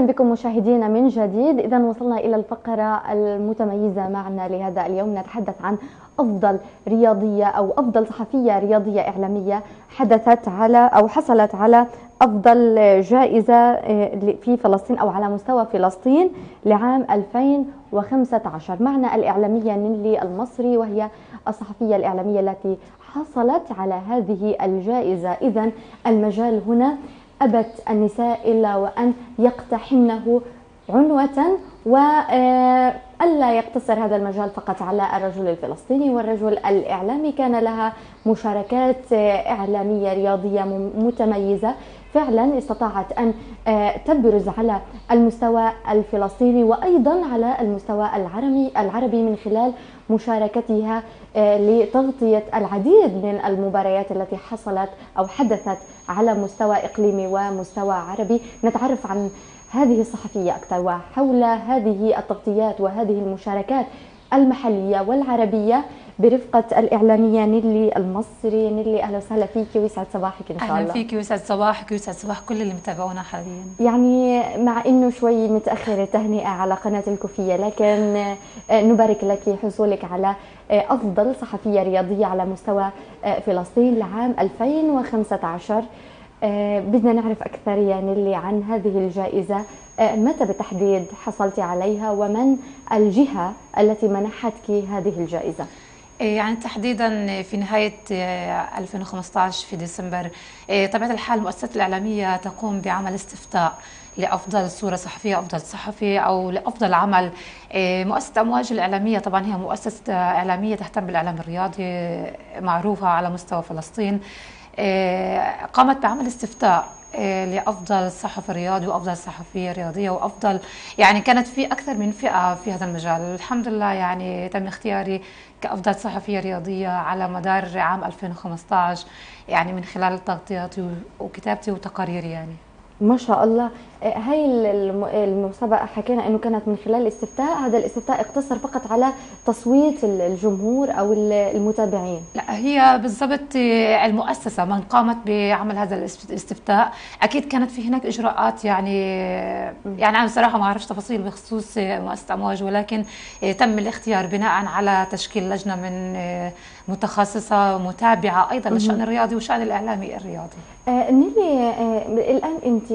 بكم مشاهدينا من جديد. إذا وصلنا إلى الفقرة المتميزة معنا لهذا اليوم، نتحدث عن أفضل رياضية أو أفضل صحفية رياضية إعلامية حدثت على أو حصلت على أفضل جائزة في فلسطين أو على مستوى فلسطين لعام 2015. معنا الإعلامية نيلي المصري، وهي الصحفية الإعلامية التي حصلت على هذه الجائزة. إذا المجال هنا أبت النساء إلا وأن يقتحمنه عنوة، وألا يقتصر هذا المجال فقط على الرجل الفلسطيني والرجل الإعلامي. كان لها مشاركات إعلامية رياضية متميزة، فعلا استطاعت أن تبرز على المستوى الفلسطيني وأيضا على المستوى العربي من خلال مشاركتها لتغطية العديد من المباريات التي حصلت أو حدثت على مستوى إقليمي ومستوى عربي. نتعرف عن هذه الصحفية أكثر وحول هذه التغطيات وهذه المشاركات المحلية والعربية برفقة الإعلامية نيلي المصري. نيلي، أهلا وسهلا فيك ويسعد صباحك إن شاء الله. أهلا فيك ويسعد صباحك ويسعد صباح كل اللي متابعونا حاليا. يعني مع إنه شوي متأخرة تهنئة على قناة الكوفية، لكن نبارك لك حصولك على أفضل صحفية رياضية على مستوى فلسطين لعام 2015. بدنا نعرف أكثر يا نيلي عن هذه الجائزة. متى بالتحديد حصلتي عليها ومن الجهة التي منحتك هذه الجائزة؟ يعني تحديدا في نهاية 2015 في ديسمبر، طبيعة الحال المؤسسات الإعلامية تقوم بعمل استفتاء لأفضل صورة صحفية، أفضل صحفي أو لأفضل عمل. مؤسسة أمواج الإعلامية طبعا هي مؤسسة إعلامية تهتم بالإعلام الرياضي معروفة على مستوى فلسطين. قامت بعمل استفتاء لأفضل صحفي رياضي وأفضل صحفية رياضية وأفضل، يعني كانت في أكثر من فئة في هذا المجال. الحمد لله يعني تم اختياري كأفضل صحفية رياضية على مدار عام 2015، يعني من خلال تغطياتي وكتابتي وتقاريري. يعني ما شاء الله. هاي المسابقة حكينا انه كانت من خلال الاستفتاء، هذا الاستفتاء اقتصر فقط على تصويت الجمهور او المتابعين؟ لا، هي بالضبط المؤسسة من قامت بعمل هذا الاستفتاء. اكيد كانت في هناك اجراءات، يعني انا بصراحة ما اعرفش تفاصيل بخصوص مؤسسة امواج، ولكن تم الاختيار بناء على تشكيل لجنة من متخصصة متابعة ايضا للشأن الرياضي والشأن الاعلامي الرياضي. نيلي، الآن أنت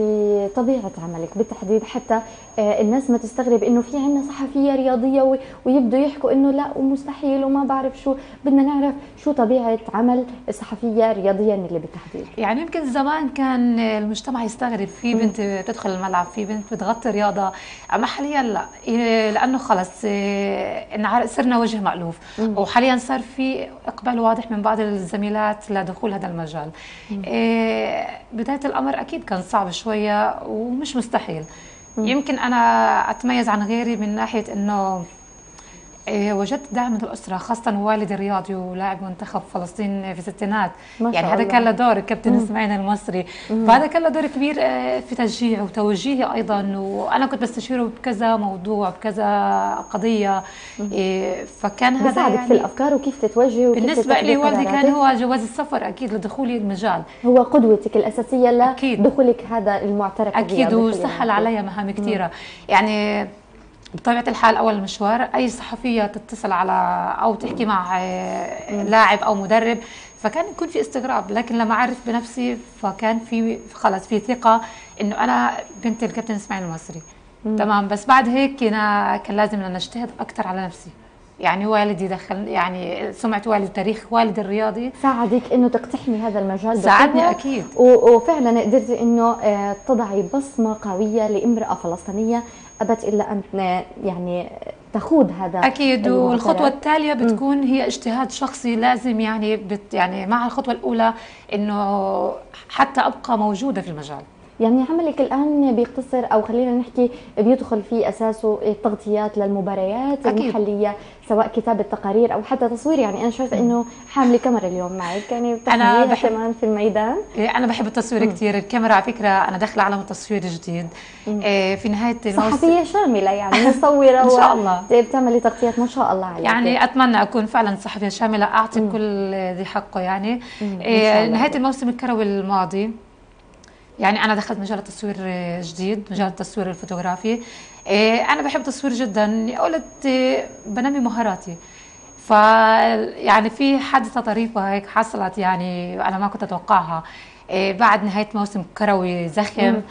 طبيعة عملك بالتحديد حتى الناس ما تستغرب إنه في عنا صحفية رياضية ويبدوا يحكوا إنه لا ومستحيل وما بعرف شو. بدنا نعرف شو طبيعة عمل الصحفية الرياضية نيلي بالتحديد. يعني يمكن زمان كان المجتمع يستغرب في بنت بتدخل الملعب، في بنت بتغطي رياضة، أما حاليا لا، لأنه خلص صرنا وجه مألوف، وحاليا صار في إقبال واضح من بعض الزميلات لدخول هذا المجال. بداية الأمر أكيد كان صعب شوية ومش مستحيل. يمكن أنا أتميز عن غيري من ناحية أنه وجدت دعم من الأسرة، خاصة والدي رياضي ولاعب منتخب فلسطين في الستينات. يعني هذا كان له دور، الكابتن اسماعيل المصري، فهذا كان له دور كبير في تشجيعي وتوجيهي أيضا، وأنا كنت بستشيره بكذا موضوع بكذا قضية. فكان هذا بيساعدك يعني في الأفكار وكيف تتوجه. بالنسبة لي والدي كان هو جواز السفر أكيد لدخولي المجال، هو قدوتك الأساسية لدخولك هذا المعترك أكيد، وسهل علي مهام كثيرة. يعني بطبيعة الحال أول المشوار أي صحفية تتصل على أو تحكي مع لاعب أو مدرب فكان يكون في استغراب، لكن لما أعرف بنفسي فكان في خلص في ثقة إنه أنا بنت الكابتن اسماعيل المصري. تمام، بس بعد هيك كان لازم أن نجتهد أكثر على نفسي. يعني والدي دخل، يعني سمعة والدي وتاريخ والدي الرياضي ساعدك انه تقتحمي هذا المجال، ساعدني اكيد، وفعلا قدرتي انه تضعي بصمة قوية لامرأة فلسطينية ابت الا ان يعني تخوض هذا اكيد. والخطوة التالية بتكون هي اجتهاد شخصي لازم، يعني مع الخطوة الاولى انه حتى ابقى موجودة في المجال. يعني عملك الآن بيقتصر أو خلينا نحكي بيدخل في أساسه التغطيات للمباريات المحلية، سواء كتابة تقارير أو حتى تصوير. يعني أنا شايفة إنه حاملة كاميرا اليوم معك، يعني أنا بحب كمان في الميدان. أنا بحب التصوير كثير. الكاميرا على فكرة أنا داخلة عالم التصوير جديد. في نهاية صحفية شاملة، يعني مصورة إن شاء الله، بتعملي تغطيات ما شاء الله عليك. يعني أتمنى أكون فعلا صحفية شاملة أعطي كل ذي حقه. يعني نهاية الموسم الكروي الماضي يعني انا دخلت مجال التصوير جديد، مجال التصوير الفوتوغرافي. انا بحب التصوير جدا، قلت بنمي مهاراتي. ف يعني في حادثه طريفه هيك حصلت، يعني انا ما كنت اتوقعها. بعد نهايه موسم كروي زخم،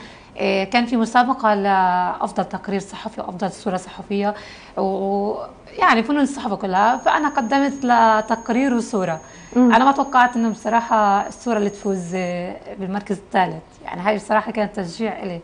كان في مسابقه لافضل تقرير صحفي وافضل صوره صحفيه، ويعني فنون الصحافه كلها، فانا قدمت لتقرير وصوره. انا ما توقعت انه بصراحه الصوره اللي تفوز بالمركز الثالث، يعني هاي بصراحه كانت تشجيع إلي.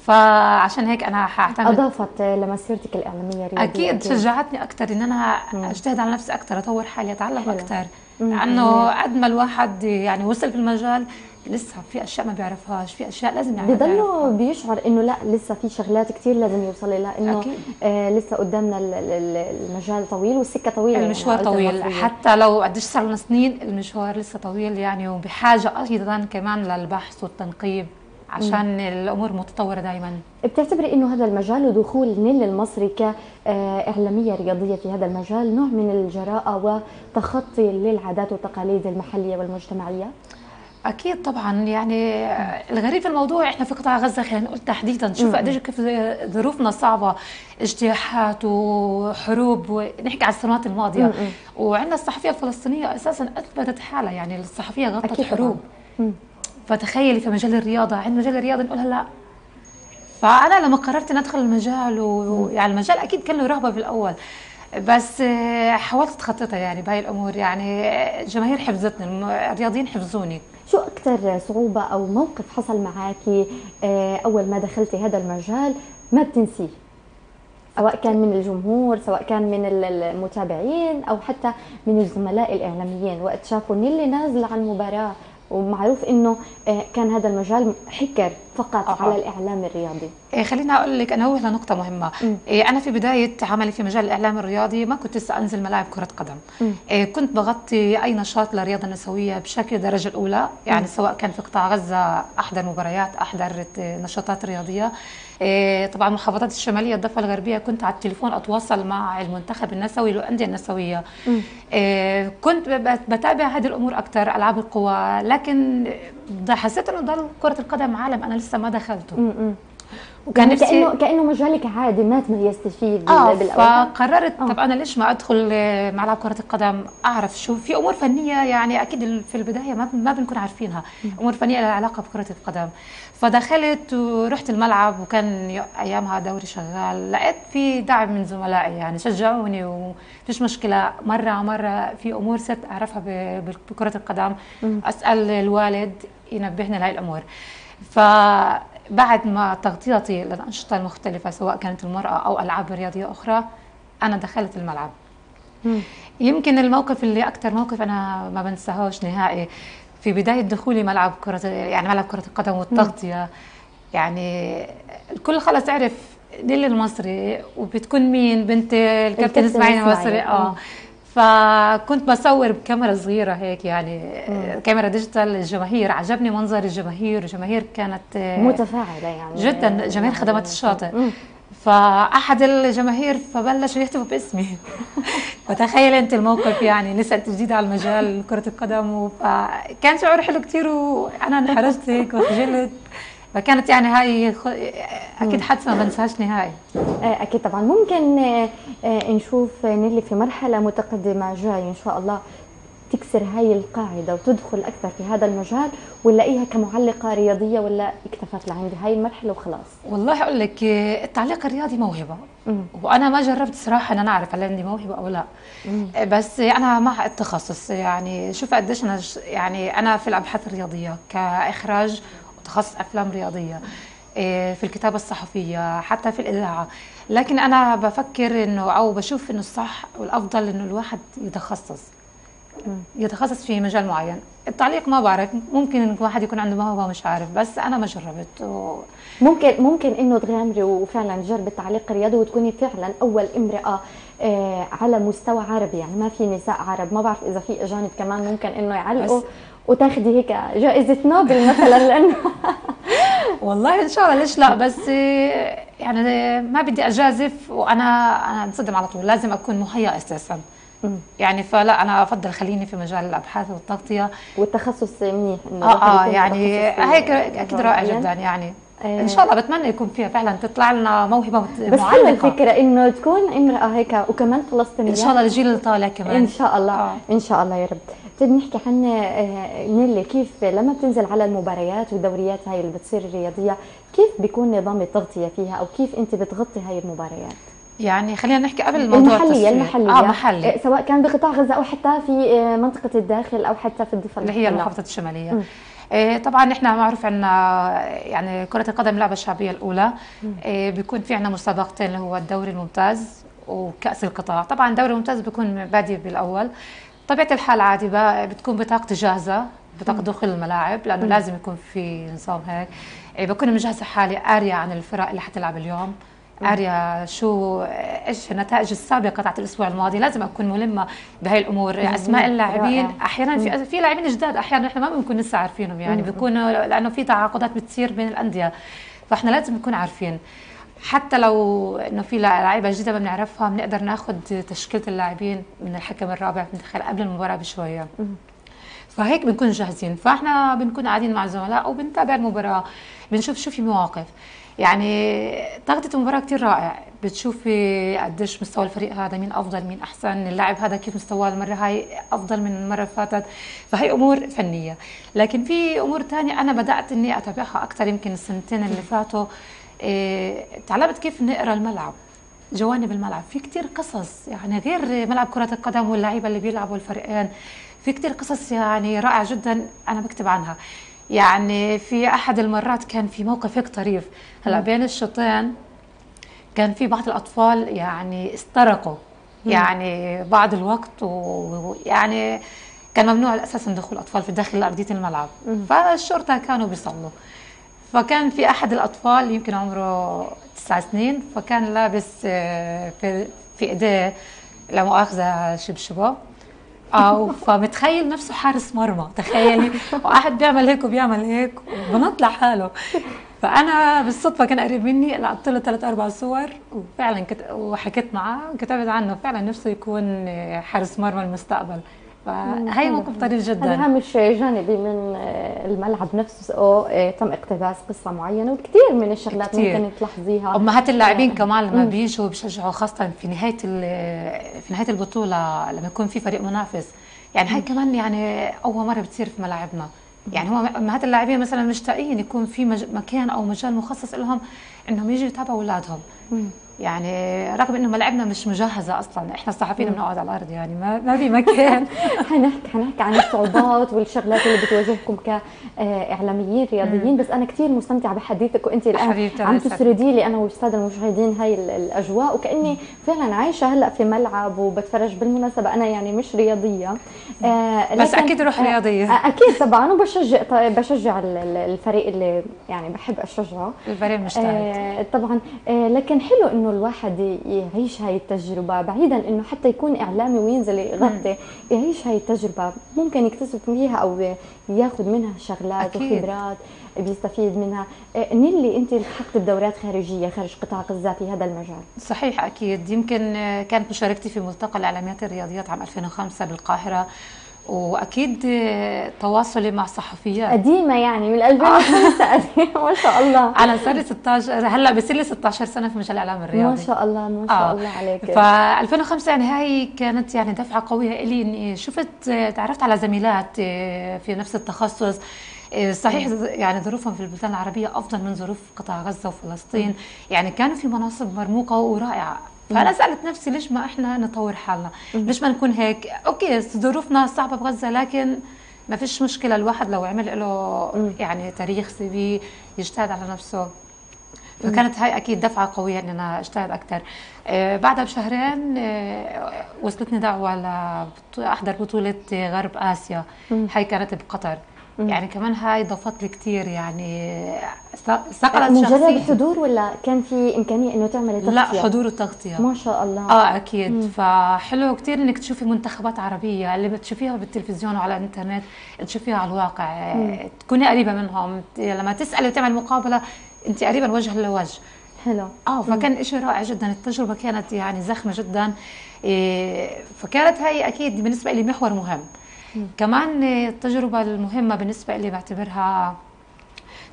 فعشان هيك انا حاعتمد. اضافت لمسيرتك الاعلاميه الرياضيه اكيد شجعتني اكثر ان انا اجتهد على نفسي اكثر، اطور حالي، اتعلم اكثر. لانه قد ما الواحد يعني وصل في المجال لسه في اشياء ما بيعرفهاش، في اشياء لازم يعرفها، بضله بيشعر انه لا لسه في شغلات كثير لازم يوصل لها، انه لسه قدامنا المجال طويل والسكه طويله، المشوار يعني طويل، حتى لو قديش صار لنا سنين المشوار لسه طويل يعني، وبحاجه ايضا كمان للبحث والتنقيب عشان الامور متطوره دائما. بتعتبري انه هذا المجال ودخول نيل المصري كاعلاميه رياضيه في هذا المجال نوع من الجراءه وتخطي للعادات والتقاليد المحليه والمجتمعيه؟ اكيد طبعا. يعني الغريب في الموضوع احنا في قطاع غزه، خلينا نقول تحديدا، شوف قديش كيف ظروفنا صعبه، اجتياحات وحروب، ونحكي على السنوات الماضيه. وعندنا الصحفيه الفلسطينيه اساسا اثبتت حالها، يعني الصحفيه غطت حروب. فتخيلي في مجال الرياضه، عند مجال الرياضه نقول هلا. فانا لما قررت ان ادخل المجال، ويعني المجال اكيد كان له رهبه بالاول، بس حاولت اتخطيتها يعني بهاي الامور. يعني الجماهير حفظتني، الرياضيين حفظوني. شو اكثر صعوبه او موقف حصل معك اول ما دخلتي هذا المجال ما بتنسيه؟ سواء كان من الجمهور، سواء كان من المتابعين، او حتى من الزملاء الاعلاميين وقت شافوا نيلي نازله عن مباراه، ومعروف انه كان هذا المجال حكر فقط على الاعلام الرياضي. خليني اقول لك، انوه لنقطه مهمه. انا في بدايه عملي في مجال الاعلام الرياضي ما كنت لسه انزل ملاعب كره قدم. كنت بغطي اي نشاط للرياضه النسويه بشكل درجه الاولى، يعني سواء كان في قطاع غزه احضر مباريات، احضر نشاطات رياضيه. طبعا المحافظات الشماليه، الضفه الغربيه، كنت على التليفون اتواصل مع المنتخب النسوي والانديه النسويه. كنت بتابع هذه الامور اكثر، العاب القوى، لكن حسيت انه ضل كره القدم عالم انا لسه ما دخلته. وكان يعني كانه مجالك عادي ما تميزتي فيه بالاول. فقررت طب انا ليش ما ادخل ملعب كره القدم، اعرف شو في امور فنيه، يعني اكيد في البدايه ما بنكون عارفينها، امور فنيه لها علاقه بكره القدم. فدخلت ورحت الملعب، وكان ايامها دوري شغال، لقيت في دعم من زملائي يعني شجعوني وفيش مشكله. مره في امور صرت اعرفها بكره القدم، اسال الوالد ينبهني لهي الامور. فبعد ما تغطيتي للأنشطة المختلفة سواء كانت المرأة أو ألعاب رياضية أخرى، أنا دخلت الملعب. يمكن الموقف اللي أكثر موقف أنا ما بنساهوش نهائي في بداية دخولي ملعب كرة القدم والتغطية. يعني الكل خلص عرف نيلي المصري، وبتكون مين بنت الكابتن اسماعيل المصري. فكنت بصور بكاميرا صغيره هيك، يعني كاميرا ديجيتال. الجماهير عجبني منظر الجماهير كانت متفاعله يعني جدا، جماهير خدمات الشاطئ. فاحد الجماهير فبلشوا يهتفوا باسمي. فتخيل انت الموقف، يعني لسه انت جديده على المجال كره القدم، فكان شعور حلو كثير، وانا انحرجت هيك وخجلت. فكانت يعني هاي اكيد حادثه ما بنساهاش نهائي. اكيد طبعا. ممكن نشوف نيلي في مرحله متقدمه جاي ان شاء الله تكسر هاي القاعده وتدخل اكثر في هذا المجال، ونلاقيها كمعلقه رياضيه، ولا اكتفت لعند هاي المرحله وخلاص؟ والله اقول لك التعليق الرياضي موهبه، وانا ما جربت صراحه ان انا اعرف هل عندي موهبه او لا. بس انا مع التخصص، يعني شوف قديش انا يعني انا في الابحاث الرياضيه كاخراج وتخصص افلام رياضيه، في الكتابه الصحفيه، حتى في الاذاعه. لكن انا بفكر انه او بشوف انه الصح والافضل انه الواحد يتخصص في مجال معين. التعليق ما بعرف، ممكن الواحد يكون عنده موهبه مش عارف، بس انا ما جربت. ممكن انه تغامري وفعلا تجربي التعليق الرياضي وتكوني فعلا اول امراه على مستوى عربي، يعني ما في نساء عرب. ما بعرف اذا في اجانب كمان ممكن انه يعلقوا وتاخدي هيك جائزه نوبل مثلا لانه والله ان شاء الله ليش لا، بس يعني ما بدي اجازف، وانا انصدم على طول، لازم اكون مهيئه اساسا. يعني فلا انا افضل خليني في مجال الابحاث والتغطيه. والتخصص منيح انه يعني هيك اكيد رائع جدا يعني. ان شاء الله بتمنى يكون فيها فعلا تطلع لنا موهبه بس حلوه الفكره انه تكون امراه هيك وكمان فلسطينيه ان شاء الله الجيل اللي طالع كمان ان شاء الله. ان شاء الله يا رب. طيب نحكي عن نيلي، كيف لما بتنزل على المباريات والدوريات هاي اللي بتصير الرياضيه، كيف بيكون نظام التغطيه فيها او كيف انت بتغطي هاي المباريات؟ يعني خلينا نحكي قبل الموضوع المحلية محلي، سواء كان بقطاع غزة أو حتى في منطقة الداخل أو حتى في الضفة اللي هي المحافظة الشمالية. طبعا احنا معروف عندنا يعني كرة القدم لعبة الشعبية الأولى. بيكون في عندنا مسابقتين اللي هو الدوري الممتاز وكأس القطاع. طبعا الدوري الممتاز بيكون بادي بالأول، طبيعة الحال عادي بتكون بطاقتي جاهزة، بطاقة دخول الملاعب، لأنه لازم يكون في نظام هيك. بكون مجهزة حالي، قارية عن الفرق اللي حتلعب اليوم، قارية ايش النتائج السابقه تاعت الاسبوع الماضي. لازم اكون ملمه بهي الامور، اسماء اللاعبين. احيانا في لاعبين جداد احيانا احنا ما بنكون لسه عارفينهم، يعني بيكونوا لانه في تعاقدات بتصير بين الانديه، فاحنا لازم نكون عارفين. حتى لو انه في لعيبه جديده ما بنعرفها، بنقدر ناخذ تشكيله اللاعبين من الحكم الرابع بندخل قبل المباراه بشويه. فهيك بنكون جاهزين. فاحنا بنكون قاعدين مع الزملاء وبنتابع المباراه، بنشوف شو في مواقف. يعني تغطية المباراة كتير رائع، بتشوفي قديش مستوى الفريق هذا، مين أفضل مين أحسن، اللاعب هذا كيف مستواه المرة هاي أفضل من المرة اللي فاتت. فهي أمور فنية. لكن في أمور تانية أنا بدأت إني أتابعها أكثر يمكن السنتين اللي فاتوا. تعلمت كيف نقرأ الملعب، جوانب الملعب. في كتير قصص يعني غير ملعب كرة القدم واللعيبة اللي بيلعبوا الفريقين، في كتير قصص يعني رائعة جدا أنا بكتب عنها. يعني في احد المرات كان في موقف هيك طريف، هلا بين الشوطين كان في بعض الاطفال يعني استرقوا يعني بعض الوقت، ويعني كان ممنوع اساسا دخول الاطفال في داخل ارضيه الملعب. فالشرطه كانوا بيصلوا، فكان في احد الاطفال يمكن عمره 9 سنين، فكان لابس في ايديه لا مؤاخذه شبشبه، فمتخيل نفسه حارس مرمى، تخيلي، واحد بيعمل هيك وبيعمل هيك وبنطلع حاله. فانا بالصدفه كان قريب مني، لقطت له 3-4 صور وفعلا وحكيت معاه وكتبت عنه، فعلا نفسه يكون حارس مرمى المستقبل. فهي موقف طريف جدا. هذا هامش جانبي من الملعب نفسه، تم اقتباس قصه معينه، وكثير من الشغلات كتير ممكن تلاحظيها. امهات اللاعبين كمان لما بيجوا بيشجعوا، خاصه في نهايه البطوله لما يكون في فريق منافس. يعني هاي كمان يعني اول مره بتصير في ملاعبنا. يعني هو امهات اللاعبين مثلا مشتاقين يكون في مكان او مجال مخصص لهم انهم يجوا يتابعوا اولادهم. يعني رغم انه ملعبنا مش مجهزه اصلا، احنا الصحفيين بنقعد على الارض، يعني ما في مكان. حنحكي عن الصعوبات والشغلات اللي بتواجهكم كاعلاميين رياضيين، بس انا كثير مستمتعه بحديثك، وانت الان عم تسردي لي انا والساده المشاهدين هاي الاجواء، وكاني فعلا عايشه هلا في ملعب وبتفرج. بالمناسبه انا يعني مش رياضيه، بس اكيد روح رياضيه. اكيد طبعا، بشجع الفريق اللي يعني بحب اشجعه، الفريق المجتهد طبعا. لكن حلو انه الواحد يعيش هاي التجربه، بعيدا انه حتى يكون اعلامي وينزل يغطي، يعيش هاي التجربه، ممكن يكتسب فيها او ياخذ منها شغلات وخبرات بيستفيد منها. نيلي، انت التحقتي بدورات خارجيه خارج قطاع غزه في هذا المجال؟ صحيح اكيد. يمكن كانت مشاركتي في ملتقى الاعلاميات الرياضيات عام 2005 بالقاهره، واكيد تواصلي مع صحفيات قديمه يعني من 2005. ما شاء الله. انا صار لي 16 هلا بصير لي 16 سنه في مجال الاعلام الرياضي. ما شاء الله ما شاء الله عليك. ف 2005 يعني هاي كانت يعني دفعه قويه لي، اني شفت تعرفت على زميلات في نفس التخصص. صحيح يعني ظروفهم في البلدان العربيه افضل من ظروف قطاع غزه وفلسطين، يعني كانوا في مناصب مرموقه ورائعه. فانا سالت نفسي ليش ما احنا نطور حالنا؟ ليش ما نكون هيك؟ اوكي ظروفنا صعبه بغزه، لكن ما فيش مشكله الواحد لو عمل له يعني تاريخ سي في يجتهد على نفسه. فكانت هاي اكيد دفعه قويه ان انا اجتهد اكثر. بعدها بشهرين وصلتني دعوه لاحضر بطوله غرب اسيا، هاي كانت بقطر. يعني كمان هاي ضافت لي كثير، يعني صقلت مجرد حضور ولا كان في امكانيه انه تعملي تغطيه؟ لا، حضور وتغطيه. ما شاء الله. اكيد. فحلو كثير انك تشوفي منتخبات عربيه اللي بتشوفيها بالتلفزيون وعلى الانترنت، تشوفيها على الواقع، تكوني قريبه منهم، لما تسالي وتعمل مقابله انت قريبه وجها لوجه. حلو. فكان شيء رائع جدا. التجربه كانت يعني زخمه جدا. فكانت هاي اكيد بالنسبه لي محور مهم. كمان التجربه المهمه بالنسبه لي بعتبرها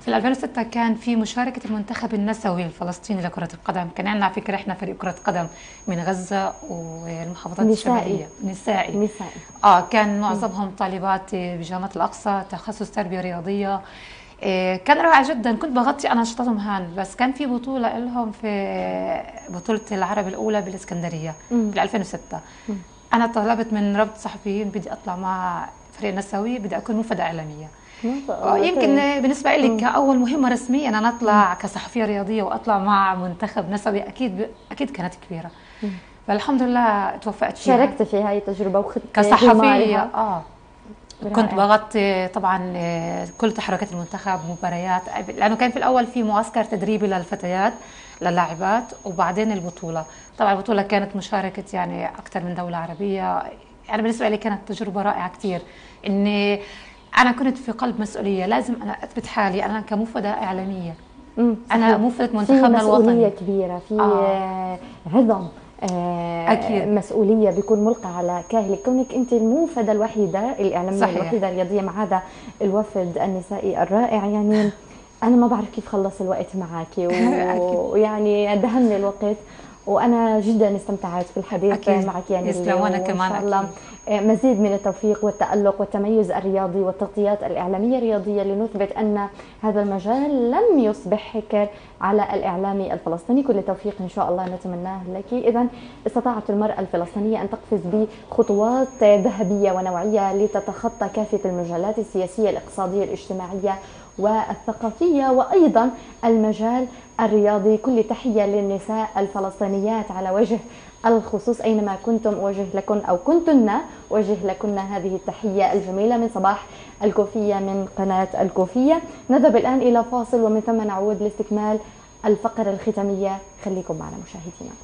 في 2006 كان في مشاركة المنتخب النسوي الفلسطيني لكرة القدم. كان عندنا على فكرة احنا فريق كرة قدم من غزة والمحافظات الشمالية. نسائي. كان معظمهم طالبات بجامعة الأقصى تخصص تربية رياضية. كان رائع جدا. كنت بغطي انا نشاطهم هان، بس كان في بطولة لهم في بطولة العرب الأولى بالإسكندرية بال 2006. أنا طلبت من رابطة الصحفيين بدي أطلع مع فريق نسوي، بدي أكون مفيدة إعلامية. يمكن بالنسبه لي كاول مهمه رسميه ان انا اطلع كصحفيه رياضيه واطلع مع منتخب نسوي اكيد كانت كبيره. فالحمد لله توفقت فيها. شاركت في هاي التجربه وخدت كصحفيه. كنت بغطي طبعا كل تحركات المنتخب، مباريات، لانه كان في الاول في معسكر تدريبي للفتيات للاعبات، وبعدين البطوله. طبعا البطوله كانت مشاركه يعني اكثر من دوله عربيه. يعني بالنسبه لي كانت تجربه رائعه كثير، اني أنا كنت في قلب مسؤولية، لازم أنا أثبت حالي أنا كمفردة إعلامية. أنا مفردة منتخبنا الوطني. مسؤولية كبيرة، في عظم أكيد مسؤولية بيكون ملقى على كاهلك، كونك أنت الموفدة الوحيدة الإعلامية. صحيح. الوحيدة الرياضية مع هذا الوفد النسائي الرائع. يعني أنا ما بعرف كيف خلص الوقت معك ويعني دهمني الوقت، وأنا جدا استمتعت بالحديث معك. يعني يسلم. وأنا كمان إن شاء الله مزيد من التوفيق والتألق والتميز الرياضي والتغطيات الإعلامية الرياضية لنثبت أن هذا المجال لم يصبح حكر على الإعلامي الفلسطيني. كل التوفيق إن شاء الله نتمناه لك. إذن استطاعت المرأة الفلسطينية أن تقفز بخطوات ذهبية ونوعية لتتخطى كافة المجالات السياسية، الاقتصادية، الاجتماعية والثقافية، وأيضا المجال الرياضي. كل تحية للنساء الفلسطينيات على وجه الخصوص، أينما كنتم أوجه لكن أو كنتن أوجه لكن هذه التحية الجميلة من صباح الكوفية من قناة الكوفية. نذهب الآن إلى فاصل ومن ثم نعود لاستكمال الفقرة الختامية. خليكم معنا مشاهدينا.